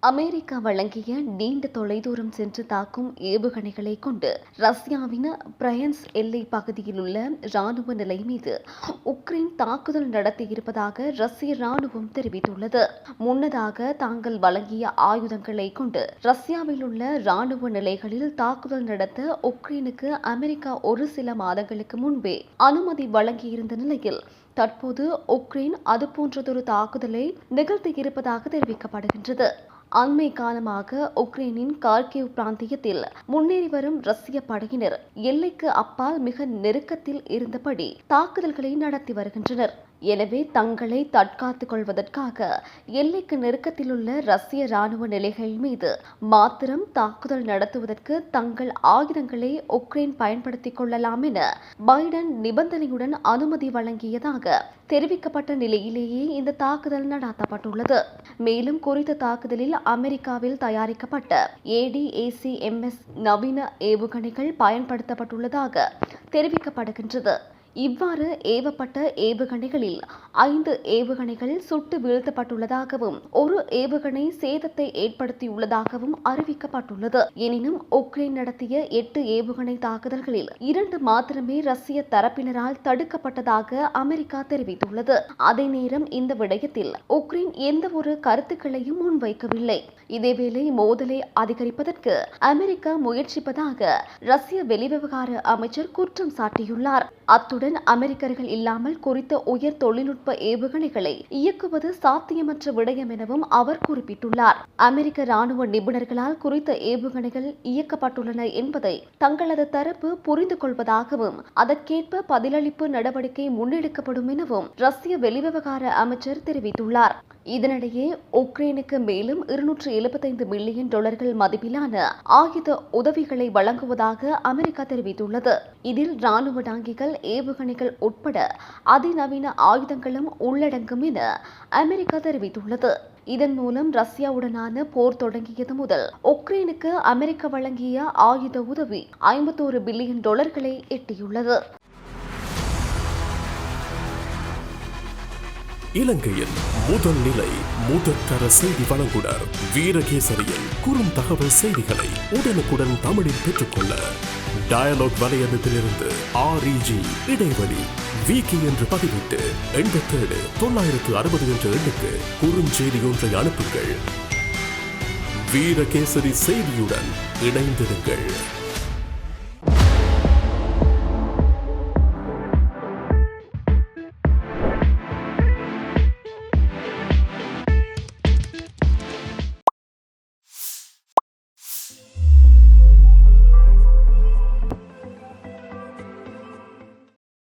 America வழங்கிய நீண்ட தொலைதூரம் சென்று தாக்கும் ஏவுகணைகளை கொண்டு ரஷ்யாவின் பிரையன்ஸ் எல்லை பகுதியில் உள்ள ராணுவ நிலை மீது உக்ரைன் தாக்குதல் நடத்தியிருப்பதாக ரஷ்ய ராணுவம் தெரிவித்துள்ளது. முன்னதாக தாங்கள் வழங்கிய ஆயுதங்களை கொண்டு ரஷ்யாவில் உள்ள ராணுவ நிலைகளில் தாக்குதல் நடத்த உக்ரைனுக்கு அமெரிக்கா ஒரு சில மாதங்களுக்கு முன்பே அனுமதி வழங்கியிருந்த நிலையில் தற்போது உக்ரைன் அதுபோன்றதொரு தாக்குதலை நிகழ்த்தியிருப்பதாக தெரிவிக்கப்படுகின்றது. அண்மை காலமாக உக்ரைனின் கார்கிவ் பிராந்தியத்தில் முன்னேறி வரும் ரஷ்ய படையினர் எல்லைக்கு அப்பால் மிக நெருக்கத்தில் இருந்தபடி தாக்குதல்களை நடத்தி வருகின்றனர். எனவே தங்களை தற்காத்துக் கொள்வதற்காக எல்லைக்கு நெருக்கத்தில் உள்ள ரஷ்ய ராணுவ நிலைகள் மீது மாத்திரம் தாக்குதல் நடத்துவதற்கு தங்கள் ஆயுதங்களை உக்ரைன் பயன்படுத்திக் கொள்ளலாம் என பைடன் நிபந்தனையுடன் அனுமதி வழங்கியதாக தெரிவிக்கப்பட்ட நிலையிலேயே இந்த தாக்குதல் நடத்தப்பட்டுள்ளது. மேலும் குறித்த தாக்குதலில் அமெரிக்காவில் தயாரிக்கப்பட்ட ADACMS நவீன ஏவுகணைகள் பயன்படுத்தப்பட்டுள்ளதாக தெரிவிக்கப்படுகின்றது. இவ்வாறு ஏவப்பட்ட ஏவுகணைகளில் 5 ஏவுகணைகள் சுட்டு வீழ்த்தப்பட்டுள்ளதாகவும் ஒரு ஏவுகணை சேதத்தை ஏற்படுத்தியுள்ளதாகவும் அறிவிக்கப்பட்டுள்ளது. எனினும் உக்ரைன் நடத்திய 8 ஏவுகணை தாக்குதல்களில் 2 மாத்திரமே ரஷ்ய தரப்பினரால் தடுக்கப்பட்டதாக அமெரிக்கா தெரிவித்துள்ளது. அதே நேரம் இந்த விடயத்தில் உக்ரைன் எந்த ஒரு கருத்துக்களையும் முன்வைக்கவில்லை. இதேவேளை மோதலை அதிகரிப்பதற்கு அமெரிக்கா முயற்சிப்பதாக ரஷ்ய வெளிவிவகார அமைச்சர் குற்றம் சாட்டியுள்ளார். அத்துடன் அமெரிக்கர்கள் இல்லாமல் குறித்த உயர் தொழில்நுட்ப ஏவுகணைகளை இயக்குவது சாத்தியமற்ற விடயம் எனவும் அவர் குறிப்பிட்டுள்ளார். அமெரிக்க ராணுவ நிபுணர்களால் குறித்த ஏவுகணைகள் இயக்கப்பட்டுள்ளன என்பதை தங்களது தரப்பு புரிந்து கொள்வதாகவும் அதற்கேற்ப பதிலளிப்பு நடவடிக்கை முன்னெடுக்கப்படும் எனவும் ரஷ்ய வெளிவிவகார அமைச்சர் தெரிவித்துள்ளார். இதனிடையே உக்ரைனுக்கு மேலும் $275 மில்லியன் மதிப்பிலான ஆயுத உதவிகளை வழங்குவதாக அமெரிக்கா தெரிவித்துள்ளது. இதில் ராணுவ டாங்கிகள், ஏவுகணைகள் உட்பட அதிநவீன ஆயுதங்களும் உள்ளடங்கும் என அமெரிக்கா தெரிவித்துள்ளது. இதன் மூலம் ரஷ்யாவுடனான போர் தொடங்கியது முதல் உக்ரைனுக்கு அமெரிக்கா வழங்கிய ஆயுத உதவி $51 பில்லியன் எட்டியுள்ளது. இலங்கையின் முதல் நிலை முதற்கர செய்தி வழங்குனர் வீரகேசரியில் குறுந்தகவல் செய்திகளை உடனுக்குடன் தமிழில் பெற்றுக்கொள்ள டயலாக் வலையமைப்பிலிருந்து REG இடைவெளி வீக்கி என்று பதிவிட்டு 87 960 என்ற எண்ணுக்கு குறுஞ்செய்தி ஒன்றை அனுப்புங்கள். வீரகேசரி செய்தியுடன் இணைந்திருங்கள்.